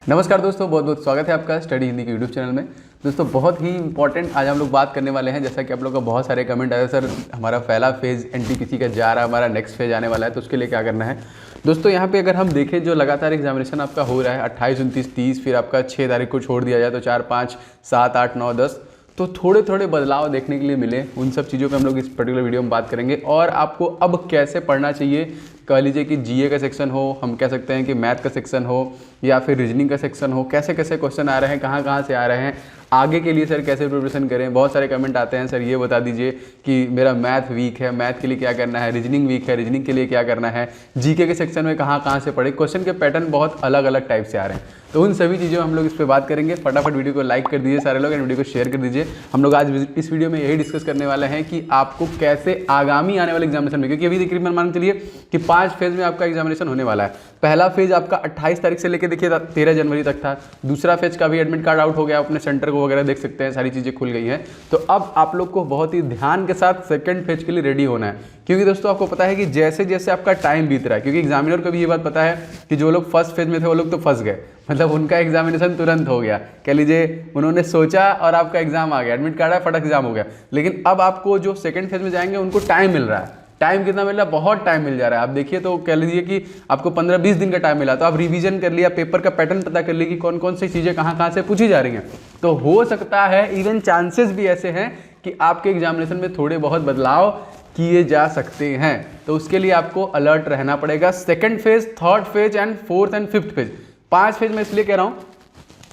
नमस्कार दोस्तों, बहुत बहुत स्वागत है आपका स्टडी हिंदी के यूट्यूब चैनल में। दोस्तों बहुत ही इंपॉर्टेंट आज हम लोग बात करने वाले हैं। जैसा कि आप लोग का बहुत सारे कमेंट आए, सर हमारा पहला फेज़ एनटीपीसी का जा रहा है, हमारा नेक्स्ट फेज़ आने वाला है, तो उसके लिए क्या करना है। दोस्तों यहाँ पे अगर हम देखें जो लगातार एग्जामिनेशन आपका हो रहा है 28, 29, 30, फिर आपका 6 तारीख को छोड़ दिया जाए तो 4, 5, 7, 8, 9, 10, तो थोड़े थोड़े बदलाव देखने के लिए मिले। उन सब चीज़ों पे हम लोग इस पर्टिकुलर वीडियो में बात करेंगे और आपको अब कैसे पढ़ना चाहिए। कह लीजिए कि जीए का सेक्शन हो, हम कह सकते हैं कि मैथ का सेक्शन हो या फिर रीजनिंग का सेक्शन हो, कैसे कैसे क्वेश्चन आ रहे हैं, कहाँ कहाँ से आ रहे हैं, आगे के लिए सर कैसे प्रिपरेशन करें। बहुत सारे कमेंट आते हैं, सर ये बता दीजिए कि मेरा मैथ वीक है, मैथ के लिए क्या करना है, रीजनिंग वीक है, रीजनिंग के लिए क्या करना है, जीके के सेक्शन में कहाँ कहाँ से पढ़े। क्वेश्चन के पैटर्न बहुत अलग अलग टाइप से आ रहे हैं, तो उन सभी चीज़ों हम लोग इस पर बात करेंगे। फटाफट वीडियो को लाइक कर दीजिए सारे लोग, एंड वीडियो को शेयर कर दीजिए। हम लोग आज इस वीडियो में यही डिस्कस करने वाले हैं कि आपको कैसे आगामी आने वाले एग्जामिनेशन में, क्योंकि अभी देखिए मान चलिए कि 5 फेज में आपका एग्जामिनेशन होने वाला है। पहला फेज आपका 28 तारीख से लेकर देखिए 13 जनवरी तक था। दूसरा फेज का भी एडमिट कार्ड आउट हो गया, अपने सेंटर को वगैरह देख सकते हैं, सारी चीज़ें खुल गई हैं। तो अब आप लोग को बहुत ही ध्यान के साथ सेकंड फेज के लिए रेडी होना है, क्योंकि दोस्तों आपको पता है कि जैसे जैसे आपका टाइम बीत रहा है, क्योंकि एग्जामिनर को भी ये बात पता है कि जो लोग फर्स्ट फेज में थे वो लोग तो फंस गए, मतलब उनका एग्जामिनेशन तुरंत हो गया। कह लीजिए उन्होंने सोचा और आपका एग्जाम आ गया, एडमिट कार्ड आया, फटक एग्जाम हो गया। लेकिन अब आपको जो सेकंड फेज में जाएंगे उनको टाइम मिल रहा है। टाइम कितना मिल रहा है? बहुत टाइम मिल जा रहा है। आप देखिए तो कह लीजिए कि आपको 15-20 दिन का टाइम मिला, तो आप रिवीजन कर लिया, पेपर का पैटर्न पता कर लिया कि कौन कौन सी चीज़ें कहाँ कहाँ से पूछी जा रही हैं। तो हो सकता है, इवन चांसेस भी ऐसे हैं कि आपके एग्जामिनेशन में थोड़े बहुत बदलाव किए जा सकते हैं। तो उसके लिए आपको अलर्ट रहना पड़ेगा। Second phase, third phase and fourth and fifth phase, 5 phase में इसलिए कह रहा हूँ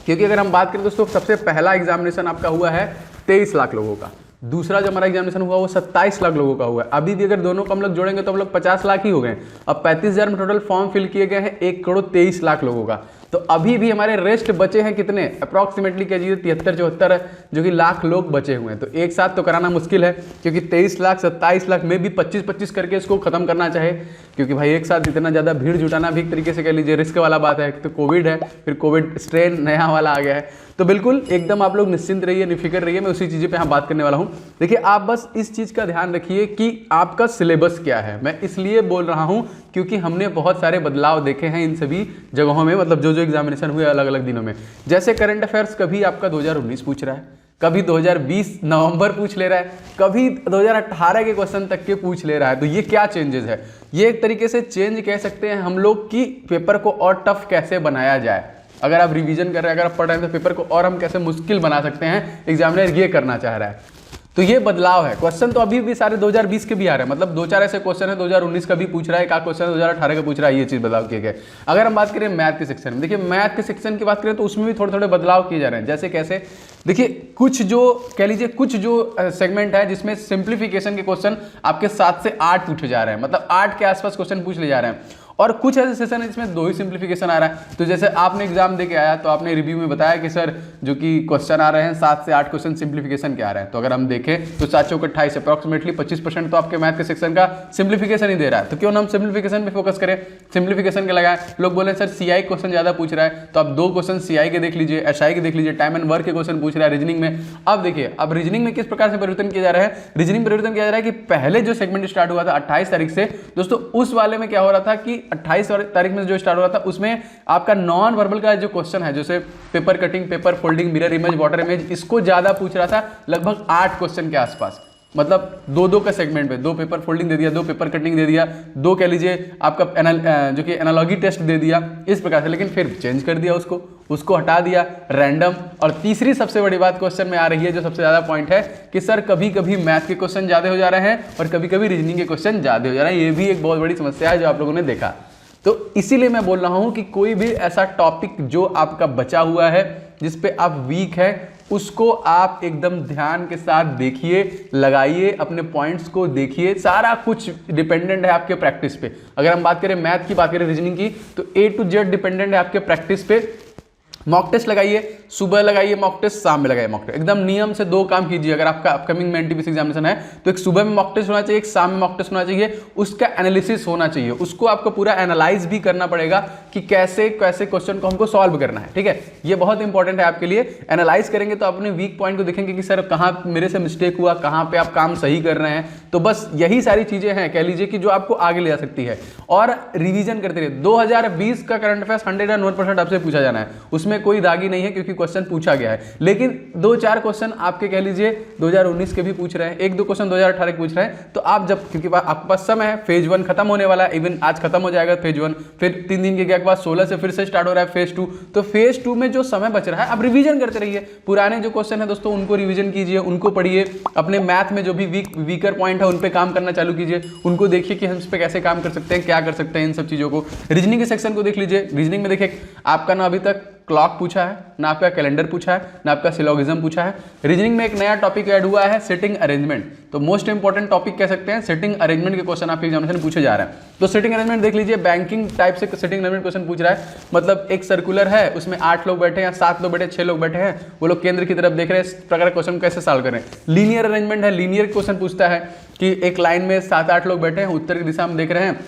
क्योंकि अगर हम बात करें दोस्तों, सबसे पहला एग्जामिनेशन आपका हुआ है 23 लाख लोगों का। दूसरा जो हमारा एग्जामिनेशन हुआ वो 27 लाख लोगों का हुआ है। अभी भी अगर दोनों को हम लोग जोड़ेंगे तो हम लोग 50 लाख ही हो गए। अब 35,000 में टोटल फॉर्म फिल किए गए हैं 1,23,00,000 लोगों का। तो अभी भी हमारे रेस्ट बचे हैं कितने, अप्रॉक्सीमेटली कह लीजिए 73-74 जो कि लाख लोग बचे हुए हैं। तो एक साथ तो कराना मुश्किल है, क्योंकि 23 लाख 27 लाख में भी 25-25 करके इसको खत्म करना चाहे, क्योंकि भाई एक साथ इतना ज़्यादा भीड़ जुटाना भी एक तरीके से कह लीजिए रिस्क वाला बात है। तो कोविड है, फिर कोविड स्ट्रेन नया वाला आ गया है। तो बिल्कुल एकदम आप लोग निश्चिंत रहिए, निफिक्र रहिए, मैं उसी चीज़ पे यहाँ बात करने वाला हूँ। देखिए आप बस इस चीज़ का ध्यान रखिए कि आपका सिलेबस क्या है। मैं इसलिए बोल रहा हूँ क्योंकि हमने बहुत सारे बदलाव देखे हैं इन सभी जगहों में, मतलब जो जो एग्जामिनेशन हुए अलग अलग दिनों में। जैसे करंट अफेयर्स कभी आपका 2019 पूछ रहा है, कभी 2020 नवंबर पूछ ले रहा है, कभी 2018 के क्वेश्चन तक के पूछ ले रहा है। तो ये क्या चेंजेस है? ये एक तरीके से चेंज कह सकते हैं हम लोग कि पेपर को और टफ कैसे बनाया जाए। अगर आप रिवीजन कर रहे हैं, अगर आप पढ़ रहे हैं, तो पेपर को और हम कैसे मुश्किल बना सकते हैं, एग्जामिनर ये करना चाह रहा है। तो ये बदलाव है। क्वेश्चन तो अभी भी सारे 2020 के भी आ रहे हैं, मतलब 2-4 ऐसे क्वेश्चन है 2019 का भी पूछ रहा है, एक क्वेश्चन 2018 का पूछ रहा है। ये चीज़ बदलाव किए गए। अगर हम बात करें मैथ के सेक्शन में, देखिए मैथ के सेक्शन की बात करें तो उसमें भी थोड़े थोड़े बदलाव किए जा रहे हैं। जैसे कैसे, देखिए कुछ जो कह लीजिए कुछ जो सेगमेंट है जिसमें सिंप्लीफिकेशन के क्वेश्चन आपके 7 से 8 पूछे जा रहे हैं, मतलब 8 के आसपास क्वेश्चन पूछ ले जा रहे हैं। और कुछ ऐसे सेशन है जिसमें 2 ही सिंप्लीफिकेशन आ रहा है। तो जैसे आपने एग्जाम दे के आया तो आपने रिव्यू में बताया कि सर जो कि क्वेश्चन आ रहे हैं 7 से 8 क्वेश्चन सिंप्लीफिकेशन के आ रहे हैं। तो अगर हम देखें तो 7 चौक 28 अप्रॉक्सीमेटली 25% तो आपके मैथ के सेक्शन का सिंप्लीफिकेशन ही दे रहा है। तो क्यों ना हम सिंप्लीफिकेशन पे फोकस करें, सिंप्लीफिकेशन के लगाएं। लोग बोले सर सीआई क्वेश्चन ज़्यादा पूछ रहा है, तो आप 2 क्वेश्चन सीआई के देख लीजिए, एसआई के देख लीजिए, टाइम एंड वर्क के क्वेश्चन पूछ रहा है रीजनिंग में। अब देखिए अब रीजनिंग में किस प्रकार से परिवर्तन किया जा रहा है। रीजनिंग परिवर्तन किया जा रहा है कि पहले जो सेगमेंट स्टार्ट हुआ था 28 तारीख से, दोस्तों उस वाले में क्या हो रहा था कि 28 तारीख में जो स्टार्ट हो रहा था उसमें आपका नॉन वर्बल का जो क्वेश्चन है, जैसे paper cutting, paper folding, mirror image, water image, इसको ज्यादा पूछ रहा था, लगभग 8 क्वेश्चन के आसपास। मतलब 2-2 का सेगमेंट पे 2 पेपर फोल्डिंग दे दिया, 2 पेपर कटिंग दे दिया, 2 कह लीजिए आपका जो कि एनालॉगी टेस्ट दे दिया, इस प्रकार से। लेकिन फिर चेंज कर दिया, उसको हटा दिया, रैंडम। और तीसरी सबसे बड़ी बात क्वेश्चन में आ रही है, जो सबसे ज्यादा पॉइंट है कि सर कभी कभी मैथ के क्वेश्चन ज्यादा हो जा रहे हैं और कभी कभी रीजनिंग के क्वेश्चन ज्यादा हो जा रहे हैं। ये भी एक बहुत बड़ी समस्या है जो आप लोगों ने देखा। तो इसीलिए मैं बोल रहा हूं कि कोई भी ऐसा टॉपिक जो आपका बचा हुआ है, जिस पे आप वीक है, उसको आप एकदम ध्यान के साथ देखिए, लगाइए, अपने पॉइंट्स को देखिए। सारा कुछ डिपेंडेंट है आपके प्रैक्टिस पे। अगर हम बात करें मैथ की, बात करें रीजनिंग की, तो A to Z डिपेंडेंट है आपके प्रैक्टिस पे। मॉक टेस्ट लगाइए, सुबह लगाइए मॉक टेस्ट, शाम में लगाइए मॉक टेस्ट। एकदम नियम से 2 काम कीजिए। अगर आपका अपकमिंग में एनटीपीसी एग्जामिनेशन है तो एक सुबह में मॉक टेस्ट होना चाहिए, एक शाम में मॉक टेस्ट होना चाहिए। उसका एनालिसिस होना चाहिए, उसको आपको पूरा एनालाइज भी करना पड़ेगा कि कि कैसे कैसे क्वेश्चन को हमको सॉल्व करना है, ठीक है। ये बहुत इंपॉर्टेंट है आपके लिए। एनालाइज करेंगे तो अपने वीक पॉइंट को देखेंगे कि सर कहाँ मेरे से मिस्टेक हुआ, कहाँ पे आप काम सही कर रहे हैं। तो बस यही सारी चीजें हैं कह लीजिए कि जो आपको आगे ले जा सकती है। और रिवीजन करते रहिए। 2020 का करंट अफेयर्स 101% आपसे पूछा जाना है, उसमें कोई दागी नहीं है क्योंकि क्वेश्चन पूछा गया है। लेकिन 2-4 क्वेश्चन आपके कह लीजिए 2019 के भी पूछ रहे हैं, 1-2 क्वेश्चन 2018 के पूछ रहे हैं। तो आप जब, क्योंकि आपके पास समय है, फेज 1 खत्म होने वाला है, इवन आज खत्म हो जाएगा फेज 1, फिर 3 दिन के गैप के बाद 16 से फिर से स्टार्ट हो रहा है फेज 2। तो फेज 2 में जो समय बच रहा है आप रिवीजन करते रहिए। पुराने जो क्वेश्चन है दोस्तों उनको रिवीजन कीजिए, उनको पढ़िए। अपने मैथ में जो भी वीकर पॉइंट है उन पे काम करना चालू कीजिए, उनको देखिए कि हम इस पे कैसे काम कर सकते हैं, क्या कर सकते हैं, इन सब चीजों को। रीजनिंग के सेक्शन को देख लीजिए। रीजनिंग में देखिए आपका ना अभी तक क्लॉक पूछा है, ना आपका कैलेंडर पूछा है, ना आपका सिलोगिज्म पूछा है। रीजनिंग में एक नया टॉपिक ऐड हुआ है, सिटिंग अरेंजमेंट। तो मोस्ट इंपॉर्टेंट टॉपिक कह सकते हैं, सिटिंग अरेंजमेंट के क्वेश्चन आपके एग्जामिनेशन पूछे जा रहे हैं। तो सिटिंग अरेंजमेंट देख लीजिए, बैंकिंग टाइप से सिटिंग अरेंजमेंट क्वेश्चन पूछ रहा है। मतलब एक सर्कुलर है, उसमें 8 लोग बैठे हैं, 7 लोग बैठे, 6 लोग बैठे हैं, वो लोग केंद्र की तरफ देख रहे हैं, इस प्रकार क्वेश्चन कैसे सॉल्व करें। लीनियर अरेंजमेंट है, लीनियर क्वेश्चन पूछता है कि एक लाइन में 7-8 लोग बैठे हैं, उत्तर की दिशा में देख रहे हैं,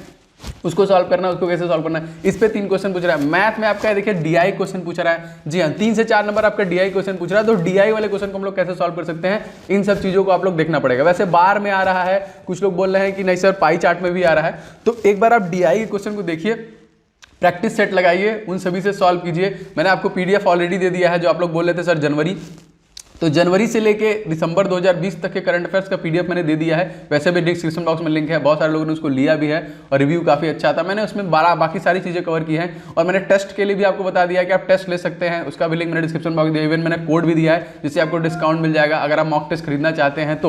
उसको सॉल्व करना है, उसको कैसे सॉल्व करना है। इस पे 3 क्वेश्चन पूछ रहा है। मैथ में आपका देखिए डीआई क्वेश्चन पूछ रहा है। जी हाँ, 3 से 4 नंबर आपका डीआई क्वेश्चन पूछ रहा है। तो डीआई वाले क्वेश्चन को हम लोग कैसे सॉल्व कर सकते हैं, इन सब चीजों को आप लोग देखना पड़ेगा। वैसे बार में आ रहा है, कुछ लोग बोल रहे हैं कि नहीं सर पाई चार्ट में भी आ रहा है। तो एक बार आप डीआई के क्वेश्चन को देखिए, प्रैक्टिस सेट लगाइए, उन सभी से सॉल्व कीजिए। मैंने आपको पीडीएफ ऑलरेडी दे दिया है, जो आप लोग बोल रहे थे सर जनवरी, तो जनवरी से लेके दिसंबर 2020 तक के करंट अफेयर्स का पीडीएफ मैंने दे दिया है। वैसे भी डिस्क्रिप्शन बॉक्स में लिंक है, बहुत सारे लोगों ने उसको लिया भी है और रिव्यू काफ़ी अच्छा था। मैंने उसमें बाकी सारी चीज़ें कवर की हैं और मैंने टेस्ट के लिए भी आपको बता दिया कि आप टेस्ट ले सकते हैं, उसका भी लिंक मैंने डिस्क्रिप्शन बॉक्स दिया। इवन मैंने कोड भी दिया है जिससे आपको डिस्काउंट मिल जाएगा अगर आप मॉक टेस्ट खरीदना चाहते हैं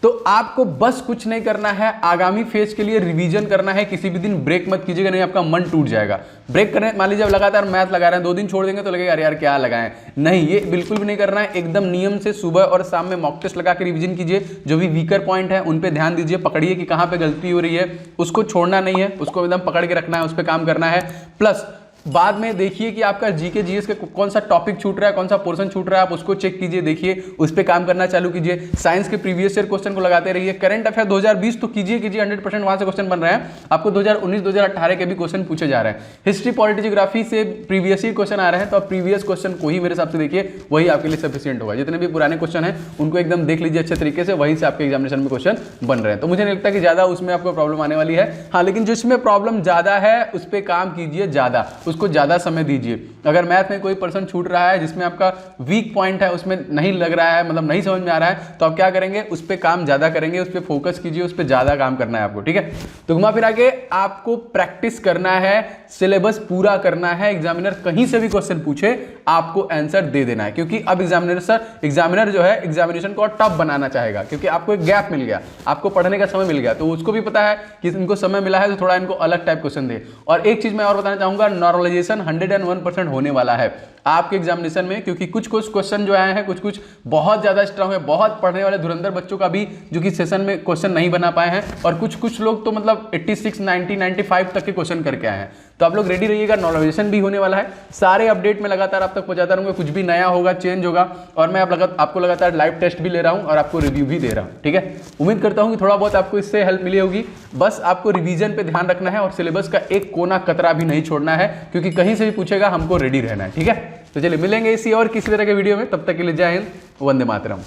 तो आपको बस कुछ नहीं करना है, आगामी फेज के लिए रिवीजन करना है। किसी भी दिन ब्रेक मत कीजिएगा, नहीं आपका मन टूट जाएगा। ब्रेक करने, मान लीजिए लगातार मैथ लगा रहे हैं, 2 दिन छोड़ देंगे तो लगेगा यार क्या लगाएं। नहीं, ये बिल्कुल भी नहीं करना है। एकदम नियम से सुबह और शाम में मॉक टेस्ट लगा के रिवीजन कीजिए। जो भी वीकर पॉइंट है उन पे ध्यान दीजिए, पकड़िए कि कहाँ पे गलती हो रही है, उसको छोड़ना नहीं है, उसको एकदम पकड़ के रखना है, उस पर काम करना है। प्लस बाद में देखिए कि आपका जीके जीएस का कौन सा टॉपिक छूट रहा है, कौन सा पोर्शन छूट रहा है, आप उसको चेक कीजिए, देखिए, उस पर काम करना चालू कीजिए। साइंस के प्रीवियस ईयर क्वेश्चन को लगाते रहिए। करंट अफेयर 2020 तो कीजिए 100% वहां से क्वेश्चन बन रहे हैं। आपको 2019-2018 के भी क्वेश्चन पूछे जा रहे हैं। हिस्ट्री पॉलिटी जियोग्राफी से प्रीवियस ईयर क्वेश्चन आ रहे हैं, तो आप प्रीवियस क्वेश्चन को ही मेरे हिसाब से देखिए, वही आपके लिए सफिशिएंट होगा। जितने भी पुराने क्वेश्चन हैं उनको एकदम देख लीजिए अच्छे तरीके से, वहीं से आपके एग्जामिनेशन में क्वेश्चन बन रहे हैं। तो मुझे नहीं लगता कि ज्यादा उसमें आपको प्रॉब्लम आने वाली है। हाँ, लेकिन जिसमें प्रॉब्लम ज्यादा है उस पर काम कीजिए ज्यादा, उसको ज्यादा समय दीजिए। अगर मैथ में कोई पर्सन छूट रहा है जिसमें आपका वीक पॉइंट है, उसमें नहीं लग रहा है, मतलब नहीं समझ में आ रहा है, तो आप क्या करेंगे, उस पर काम ज्यादा करेंगे, उस पर फोकस कीजिए, उस पर ज्यादा काम करना है आपको, ठीक है। तो घुमा फिरा के आपको प्रैक्टिस करना है, सिलेबस पूरा करना है। एग्जामिनर कहीं से भी क्वेश्चन पूछे आपको आंसर दे देना है, क्योंकि अब एग्जामिनर जो है एग्जामिनेशन को टफ बनाना चाहेगा, क्योंकि आपको एक गैप मिल गया, आपको पढ़ने का समय मिल गया, तो उसको भी पता है कि इनको समय मिला है तो थोड़ा इनको अलग टाइप क्वेश्चन दे। और एक चीज मैं और बताना चाहूंगा, नॉर्मलाइजेशन 101% होने वाला है आपके एग्जामिनेशन में, क्योंकि कुछ क्वेश्चन जो आए हैं, कुछ बहुत ज्यादा स्ट्रांग है, बहुत पढ़ने वाले धुरंधर बच्चों का भी जो कि सेशन में क्वेश्चन नहीं बना पाए हैं, और कुछ लोग तो मतलब 86, 90, 95 तक के क्वेश्चन करके आए हैं। तो आप लोग रेडी रहिएगा, नॉर्मलाइजेशन भी होने वाला है। सारे अपडेट में लगातार आप तक पहुंचाता रहूंगा, कुछ भी नया होगा, चेंज होगा, और मैं आपको लगातार लाइव टेस्ट भी ले रहा हूं और आपको रिव्यू भी दे रहा हूं, ठीक है। उम्मीद करता हूं कि थोड़ा बहुत आपको इससे हेल्प मिली होगी। बस आपको रिवीजन पे ध्यान रखना है और सिलेबस का एक कोना कतरा भी नहीं छोड़ना है, क्योंकि कहीं से भी पूछेगा हमको रेडी रहना है, ठीक है। तो चलिए मिलेंगे इसी और किसी तरह के वीडियो में, तब तक के लिए जय हिंद, वंदे मातरम।